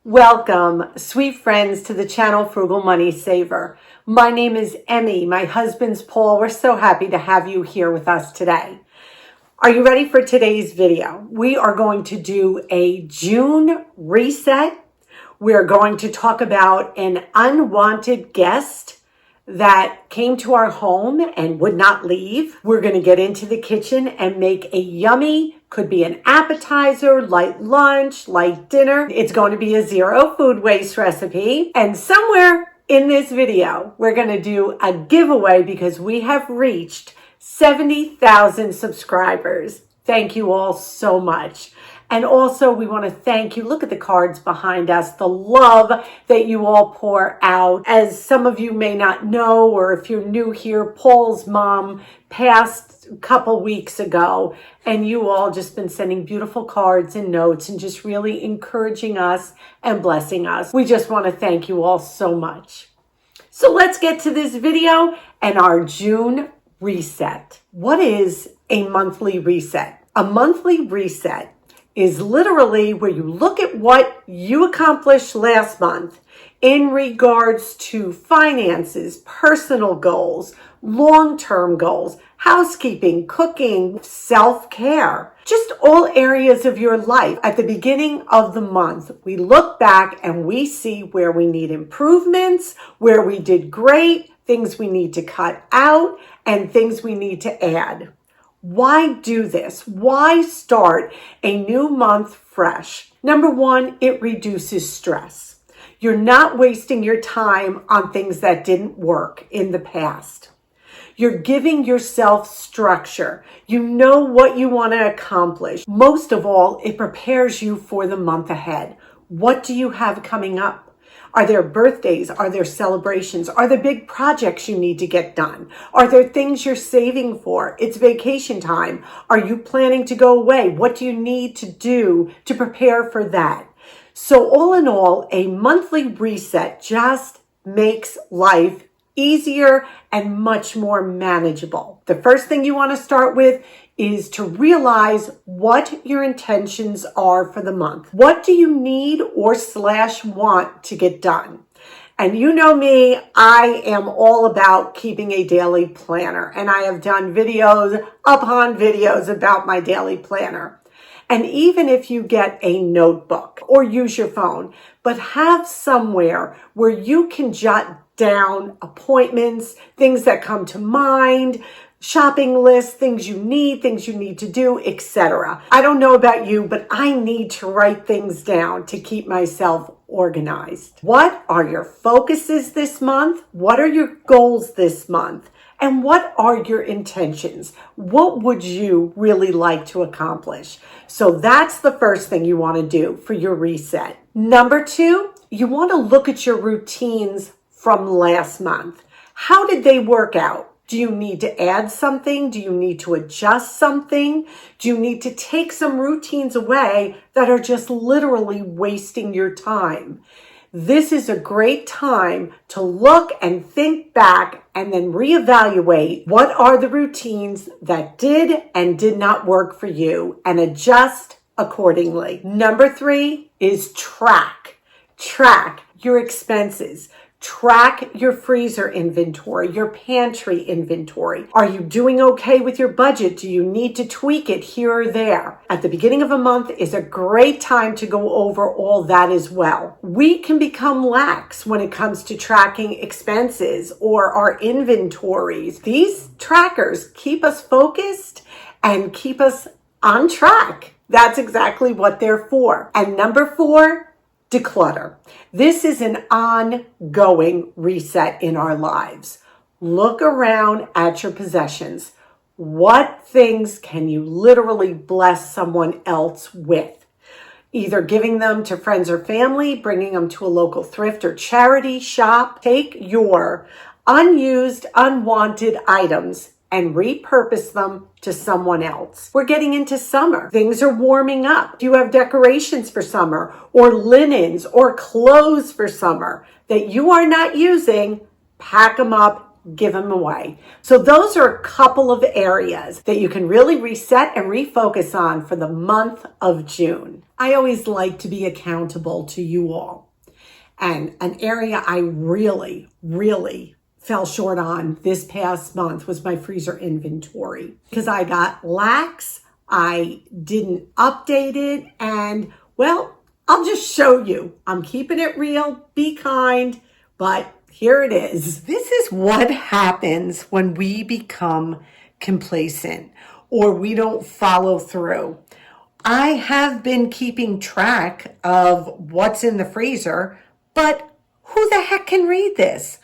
Welcome, sweet friends, to the channel Frugal Money Saver. My name is Emmy. My husband's Paul. We're so happy to have you here with us today. Are you ready for today's video? We are going to do a June reset. We're going to talk about an unwanted guest that came to our home and would not leave. We're going to get into the kitchen and make a yummy, could be an appetizer, light lunch, light dinner. It's going to be a zero food waste recipe. And somewhere in this video, we're going to do a giveaway because we have reached 70,000 subscribers. Thank you all so much. And also, we want to thank you. Look at the cards behind us, the love that you all pour out. As some of you may not know, or if you're new here, Paul's mom passed a couple weeks ago, and you all just been sending beautiful cards and notes and just really encouraging us and blessing us. We just want to thank you all so much. So let's get to this video and our June reset. What is a monthly reset? A monthly reset is literally where you look at what you accomplished last month in regards to finances, personal goals, long-term goals, housekeeping, cooking, self-care, just all areas of your life. At the beginning of the month, we look back and we see where we need improvements, where we did great, things we need to cut out, and things we need to add. Why do this? Why start a new month fresh? Number one, it reduces stress. You're not wasting your time on things that didn't work in the past. You're giving yourself structure. You know what you want to accomplish. Most of all, it prepares you for the month ahead. What do you have coming up? Are there birthdays? Are there celebrations? Are there big projects you need to get done? Are there things you're saving for? It's vacation time. Are you planning to go away? What do you need to do to prepare for that? So all in all, a monthly reset just makes life easier and much more manageable. The first thing you want to start with is to realize what your intentions are for the month. What do you need or want to get done? And you know me, I am all about keeping a daily planner, and I have done videos upon videos about my daily planner. And even if you get a notebook or use your phone, but have somewhere where you can jot down appointments, things that come to mind, shopping lists, things you need to do, etc. I don't know about you, but I need to write things down to keep myself organized. What are your focuses this month? What are your goals this month? And what are your intentions? What would you really like to accomplish? So that's the first thing you want to do for your reset. Number two, you want to look at your routines from last month. How did they work out? Do you need to add something? Do you need to adjust something? Do you need to take some routines away that are just literally wasting your time? This is a great time to look and think back and then reevaluate what are the routines that did and did not work for you and adjust accordingly. Number three is track. Track your expenses. Track your freezer inventory, your pantry inventory. Are you doing okay with your budget? Do you need to tweak it here or there? At the beginning of a month is a great time to go over all that as well. We can become lax when it comes to tracking expenses or our inventories. These trackers keep us focused and keep us on track. That's exactly what they're for. And number four, declutter. This is an ongoing reset in our lives. Look around at your possessions. What things can you literally bless someone else with? Either giving them to friends or family, bringing them to a local thrift or charity shop. Take your unused, unwanted items and repurpose them to someone else. We're getting into summer. Things are warming up. Do you have decorations for summer or linens or clothes for summer that you are not using? Pack them up give them away. So those are a couple of areas that you can really reset and refocus on for the month of June. I always like to be accountable to you all. And an area I really fell short on this past month was my freezer inventory, because I got lax, I didn't update it, and well, I'll just show you. I'm keeping it real, be kind, but here it is. This is what happens when we become complacent or we don't follow through. I have been keeping track of what's in the freezer, but who the heck can read this?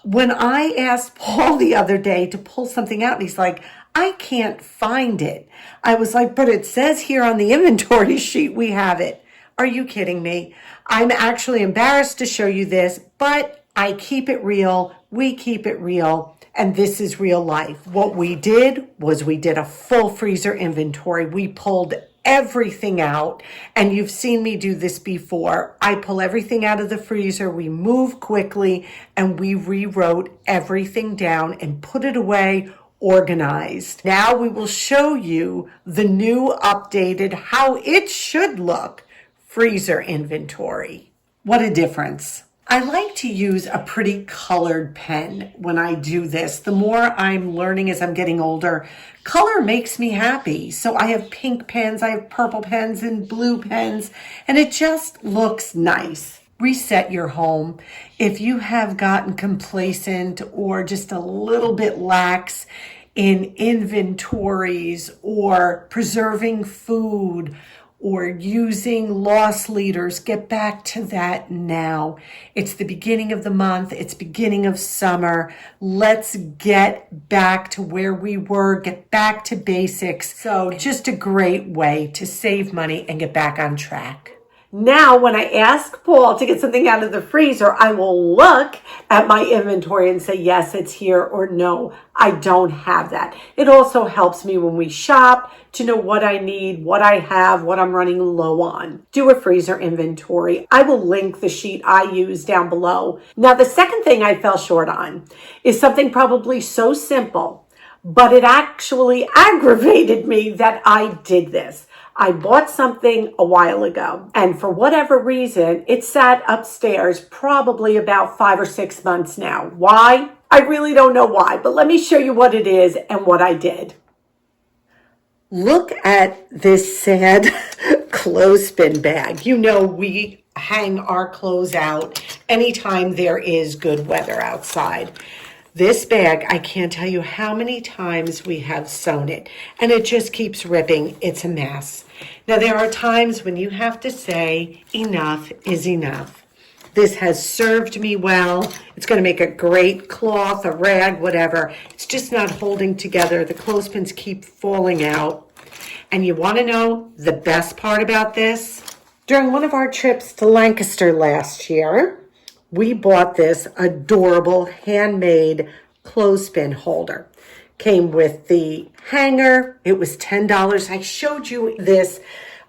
When I asked Paul the other day to pull something out, and he's like, I can't find it. I was like, but it says here on the inventory sheet we have it. Are you kidding me? I'm actually embarrassed to show you this, but I keep it real. We keep it real. And this is real life. What we did was we did a full freezer inventory. We pulled everything out, and you've seen me do this before. I pull everything out of the freezer, we move quickly, and we rewrote everything down and put it away organized. Now we will show you the new updated, how it should look, freezer inventory. What a difference. I like to use a pretty colored pen when I do this. The more I'm learning as I'm getting older, color makes me happy. So I have pink pens, I have purple pens and blue pens, and it just looks nice. Reset your home. If you have gotten complacent or just a little bit lax in inventories or preserving food, or using loss leaders, get back to that now. It's the beginning of the month. It's beginning of summer. Let's get back to where we were, get back to basics. So just a great way to save money and get back on track. Now, when I ask Paul to get something out of the freezer, I will look at my inventory and say, yes, it's here, or no, I don't have that. It also helps me when we shop to know what I need, what I have, what I'm running low on. Do a freezer inventory. I will link the sheet I use down below. Now, the second thing I fell short on is something probably so simple, but it actually aggravated me that I did this. I bought something a while ago, and for whatever reason, it sat upstairs probably about 5 or 6 months now. Why? I really don't know why, but let me show you what it is and what I did. Look at this sad clothespin bag. You know, we hang our clothes out anytime there is good weather outside. This bag, I can't tell you how many times we have sewn it, and it just keeps ripping. It's a mess. Now, there are times when you have to say, enough is enough. This has served me well. It's going to make a great cloth, a rag, whatever. It's just not holding together. The clothespins keep falling out. And you want to know the best part about this? During one of our trips to Lancaster last year, we bought this adorable handmade clothespin holder. Came with the hanger. It was $10. I showed you this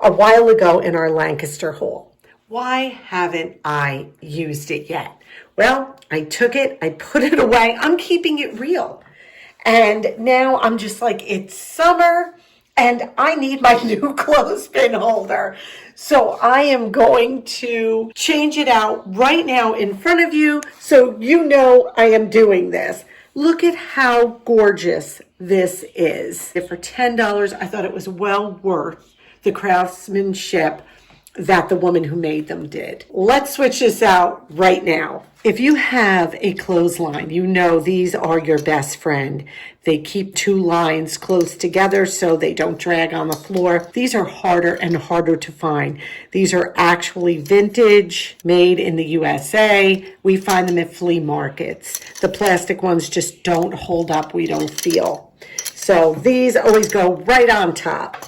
a while ago in our Lancaster haul. Why haven't I used it yet? Well, I took it, I put it away. I'm keeping it real. And now I'm just like, it's summer and I need my new clothespin holder. So I am going to change it out right now in front of you so you know I am doing this. Look at how gorgeous this is. For $10, I thought it was well worth the craftsmanship that the woman who made them did. Let's switch this out right now. If you have a clothesline, you know these are your best friend. They keep two lines close together so they don't drag on the floor. These are harder and harder to find. These are actually vintage, made in the USA. We find them at flea markets. The plastic ones just don't hold up, we don't feel. So these always go right on top.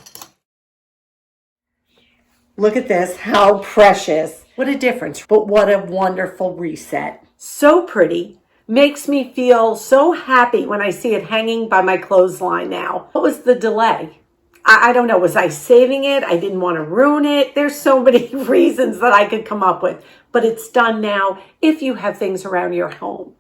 Look at this, how precious. What a difference, but what a wonderful reset. So pretty, makes me feel so happy when I see it hanging by my clothesline now. What was the delay? I don't know, was I saving it? I didn't want to ruin it. There's so many reasons that I could come up with, but it's done now if you have things around your home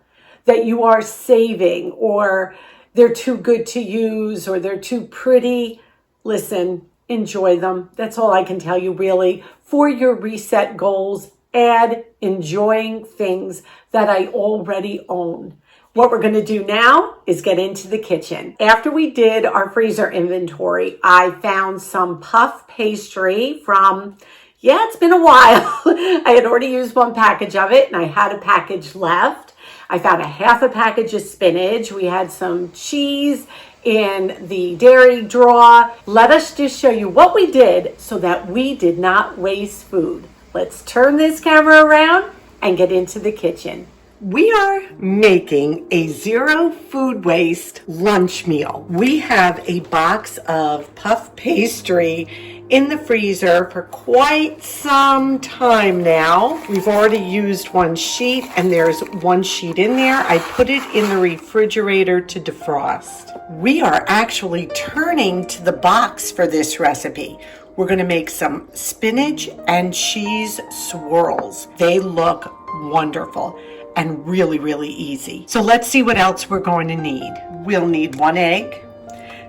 that you are saving, or they're too good to use, or they're too pretty, listen, enjoy them. That's all I can tell you, really. For your reset goals, add enjoying things that I already own. What we're going to do now is get into the kitchen. After we did our freezer inventory, I found some puff pastry from, yeah, it's been a while. I had already used one package of it and I had a package left. I found a half a package of spinach. We had some cheese in the dairy drawer. Let us just show you what we did so that we did not waste food. Let's turn this camera around and get into the kitchen. We are making a zero food waste lunch meal. We have a box of puff pastry in the freezer for quite some time now. We've already used one sheet and there's one sheet in there. I put it in the refrigerator to defrost. We are actually turning to the box for this recipe. We're going to make some spinach and cheese swirls. They look wonderful and really, really easy. So let's see what else we're going to need. We'll need 1 egg,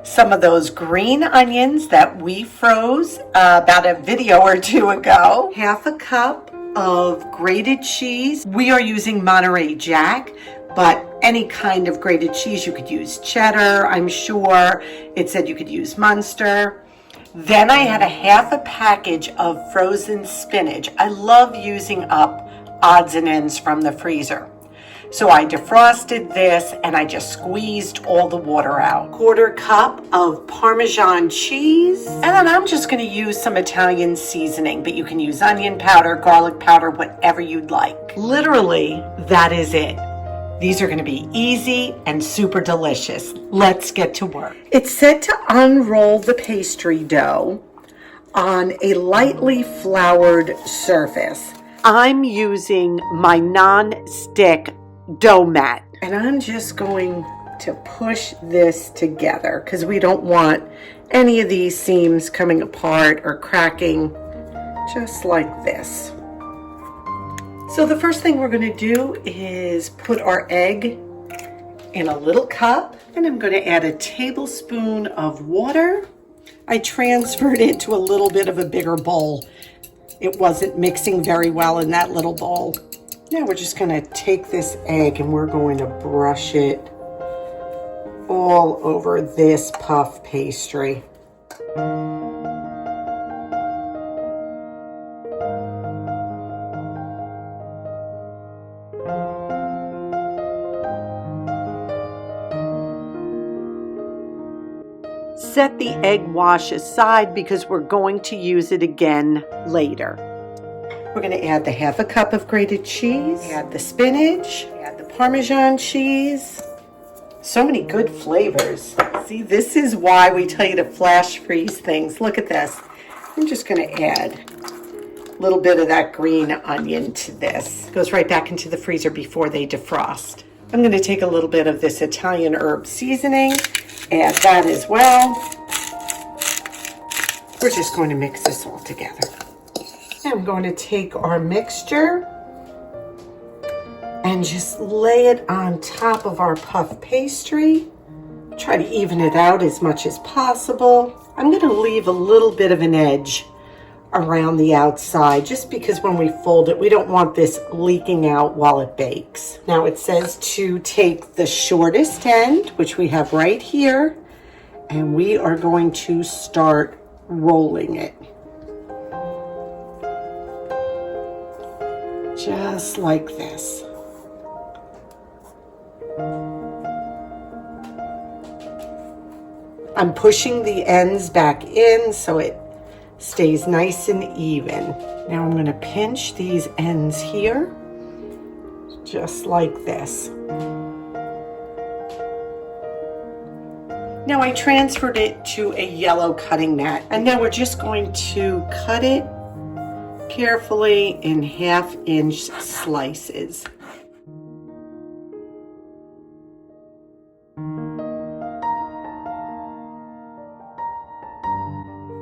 some of those green onions that we froze about a video or two ago, half a cup of grated cheese. We are using Monterey Jack, but any kind of grated cheese. You could use cheddar, I'm sure. It said you could use Munster. Then I had a half a package of frozen spinach. I love using up odds and ends from the freezer. So I defrosted this and I just squeezed all the water out. 1/4 cup of Parmesan cheese. And then I'm just going to use some Italian seasoning, but you can use onion powder, garlic powder, whatever you'd like. Literally, that is it. These are going to be easy and super delicious. Let's get to work. It's said to unroll the pastry dough on a lightly floured surface. I'm using my non-stick dough mat. And I'm just going to push this together because we don't want any of these seams coming apart or cracking, just like this. So the first thing we're going to do is put our egg in a little cup, and I'm going to add a tablespoon of water. I transferred it to a little bit of a bigger bowl. It wasn't mixing very well in that little bowl. Now we're just going to take this egg and we're going to brush it all over this puff pastry. Set the egg wash aside because we're going to use it again later. We're going to add the half a cup of grated cheese, add the spinach, add the Parmesan cheese. So many good flavors. See, this is why we tell you to flash freeze things. Look at this. I'm just going to add a little bit of that green onion to this. It goes right back into the freezer before they defrost. I'm going to take a little bit of this Italian herb seasoning, add that as well. We're just going to mix this all together. I'm going to take our mixture and just lay it on top of our puff pastry. Try to even it out as much as possible. I'm going to leave a little bit of an edge around the outside just because when we fold it, we don't want this leaking out while it bakes. Now it says to take the shortest end, which we have right here, and we are going to start rolling it. Just like this. I'm pushing the ends back in so it stays nice and even. Now I'm going to pinch these ends here, just like this. Now I transferred it to a yellow cutting mat, and now we're just going to cut it carefully in 1/2 inch slices.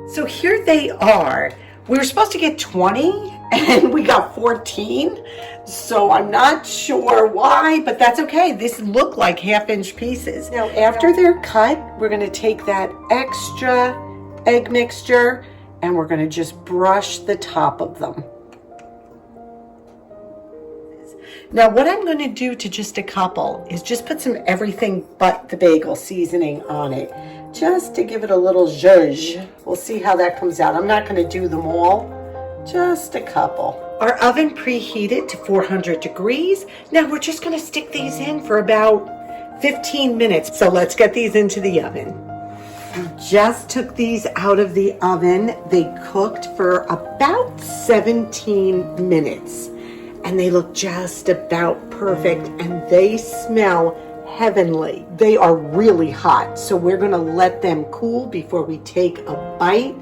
So here they are. We were supposed to get 20 and we got 14. So I'm not sure why, but that's okay. This look like half-inch pieces. Now, after they're cut, we're gonna take that extra egg mixture and we're gonna just brush the top of them. Now, what I'm going to do to just a couple is just put some everything but the bagel seasoning on it, just to give it a little zhuzh. We'll see how that comes out. I'm not going to do them all, just a couple. Our oven preheated to 400 degrees. Now we're just going to stick these in for about 15 minutes. So let's get these into the oven. We just took these out of the oven. They cooked for about 17 minutes. And they look just about perfect, and they smell heavenly. They are really hot, so we're gonna let them cool before we take a bite.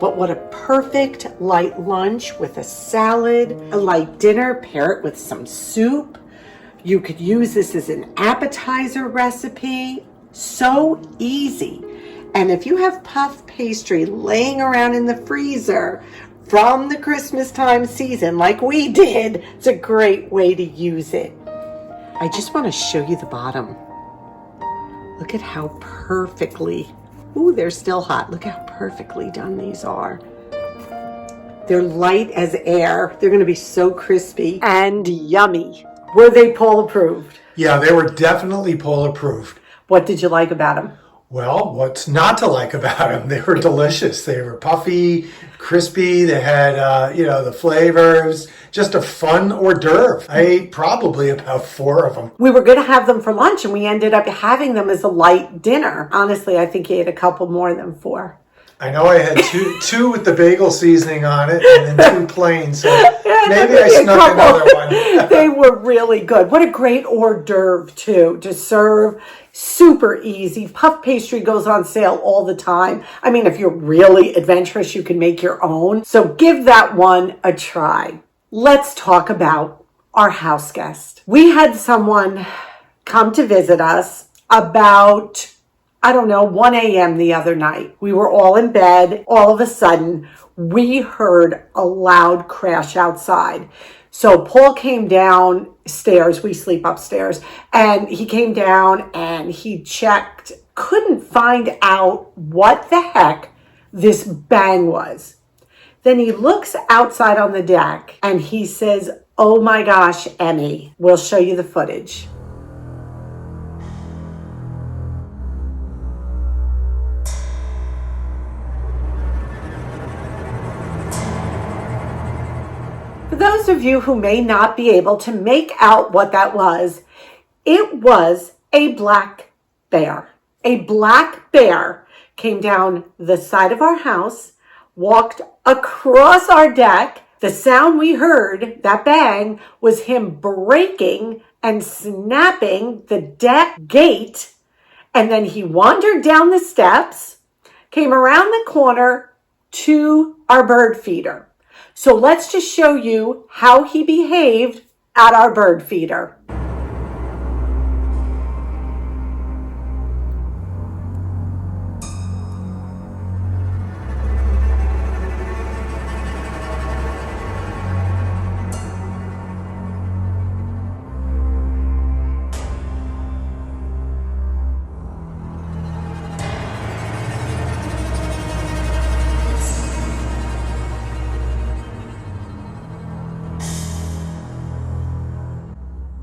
But what a perfect light lunch with a salad, a light dinner, pair it with some soup. You could use this as an appetizer recipe. So easy. And if you have puff pastry laying around in the freezer from the Christmas time season like we did, it's a great way to use it. I just want to show you the bottom. Look at how perfectly, ooh, they're still hot. Look how perfectly done these are. They're light as air. They're going to be so crispy and yummy. Were they Paul approved? Yeah, they were definitely Paul approved. What did you like about them? Well, what's not to like about them? They were delicious. They were puffy, crispy. They had, the flavors. Just a fun hors d'oeuvre. I ate probably about 4 of them. We were going to have them for lunch, and we ended up having them as a light dinner. Honestly, I think you ate a couple more than 4. I know I had two with the bagel seasoning on it, and then 2 plain. So maybe I snuck another one. They were really good. What a great hors d'oeuvre, too, to serve. Super easy. Puff pastry goes on sale all the time. I mean, if you're really adventurous, you can make your own. So give that one a try. Let's talk about our house guest. We had someone come to visit us about 1 a.m. the other night. We were all in bed. All of a sudden, we heard a loud crash outside. So Paul came downstairs. We sleep upstairs. And he came down and he checked, couldn't find out what the heck this bang was. Then he looks outside on the deck and he says, "Oh my gosh, Emmy, we'll show you the footage." For those of you who may not be able to make out what that was, it was a black bear. A black bear came down the side of our house, walked across our deck. The sound we heard, that bang, was him breaking and snapping the deck gate. And then he wandered down the steps, came around the corner to our bird feeder. So let's just show you how he behaved at our bird feeder.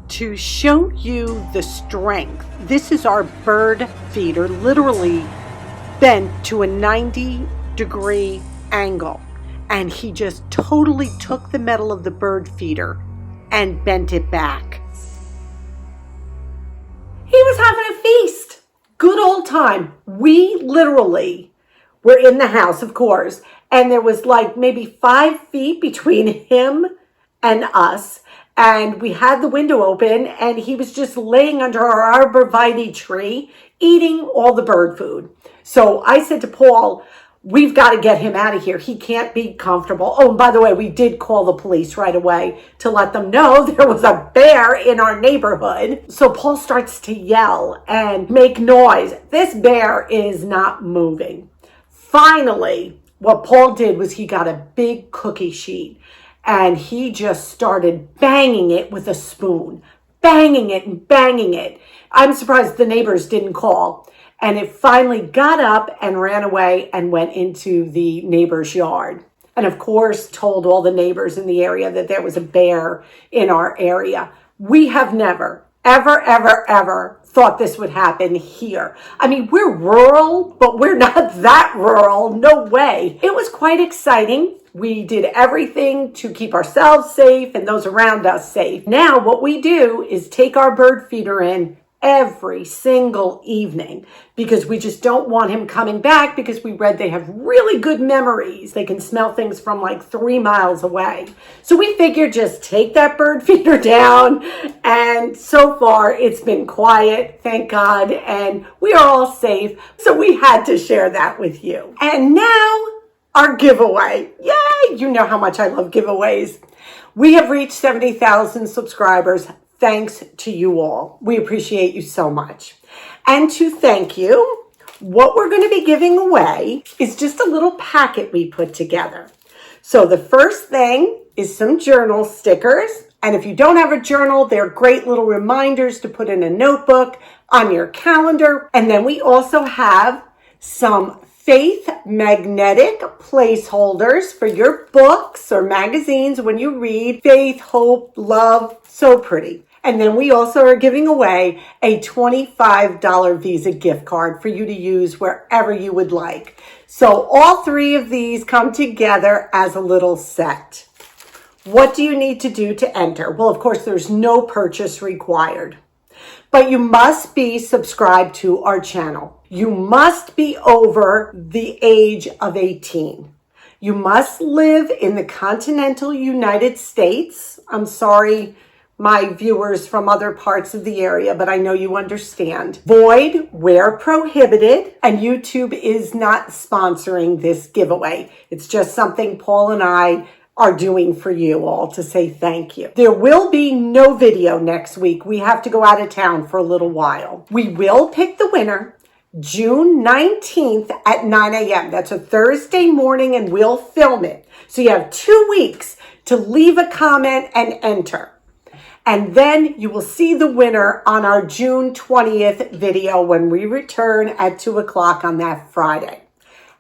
To show you the strength, this is our bird feeder, literally bent to a 90-degree angle. And he just totally took the metal of the bird feeder and bent it back. He was having a feast. Good old time. We literally were in the house, of course, and there was like maybe 5 feet between him and us. And we had the window open and he was just laying under our arborvitae tree, eating all the bird food. So I said to Paul, we've got to get him out of here. He can't be comfortable. Oh, and by the way, we did call the police right away to let them know there was a bear in our neighborhood. So Paul starts to yell and make noise. This bear is not moving. Finally, what Paul did was he got a big cookie sheet and he just started banging it with a spoon, banging it and banging it. I'm surprised the neighbors didn't call. And it finally got up and ran away and went into the neighbor's yard. And of course, told all the neighbors in the area that there was a bear in our area. We have never, ever, ever, ever thought this would happen here. I mean, we're rural, but we're not that rural. No way. It was quite exciting. We did everything to keep ourselves safe and those around us safe. Now, what we do is take our bird feeder in every single evening because we just don't want him coming back, because we read they have really good memories. They can smell things from like 3 miles away. So we figured just take that bird feeder down, and so far it's been quiet, thank God, and we are all safe. So we had to share that with you. And now our giveaway. Yay! You know how much I love giveaways. We have reached 70,000 subscribers. Thanks to you all. We appreciate you so much. And to thank you, what we're going to be giving away is just a little packet we put together. So the first thing is some journal stickers. And if you don't have a journal, they're great little reminders to put in a notebook, on your calendar. And then we also have some faith magnetic placeholders for your books or magazines when you read. Faith, hope, love, so pretty. And then we also are giving away a $25 Visa gift card for you to use wherever you would like. So all three of these come together as a little set. What do you need to do to enter? Well, of course, there's no purchase required, but you must be subscribed to our channel. You must be over the age of 18. You must live in the continental United States. I'm sorry, my viewers from other parts of the area, but I know you understand. Void where prohibited, and YouTube is not sponsoring this giveaway. It's just something Paul and I are doing for you all to say thank you. There will be no video next week. We have to go out of town for a little while. We will pick the winner June 19th at 9 a.m. That's a Thursday morning, and we'll film it. So you have 2 weeks to leave a comment and enter. And then you will see the winner on our June 20th video when we return at 2 o'clock on that Friday.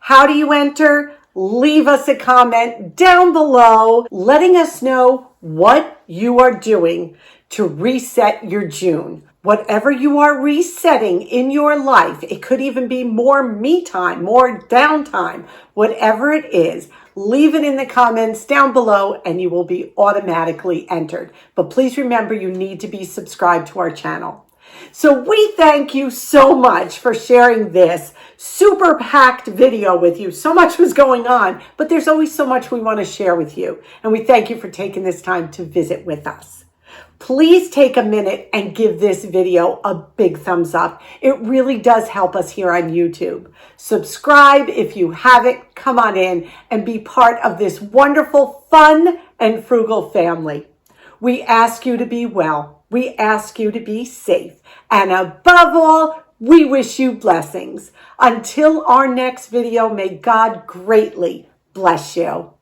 How do you enter? Leave us a comment down below letting us know what you are doing to reset your June. Whatever you are resetting in your life, it could even be more me time, more downtime, whatever it is, leave it in the comments down below and you will be automatically entered. But please remember, you need to be subscribed to our channel. So we thank you so much for sharing this super packed video with you. So much was going on, but there's always so much we want to share with you. And we thank you for taking this time to visit with us. Please take a minute and give this video a big thumbs up. It really does help us here on YouTube. Subscribe if you haven't. Come on in and be part of this wonderful, fun, and frugal family. We ask you to be well. We ask you to be safe. And above all, we wish you blessings. Until our next video, may God greatly bless you.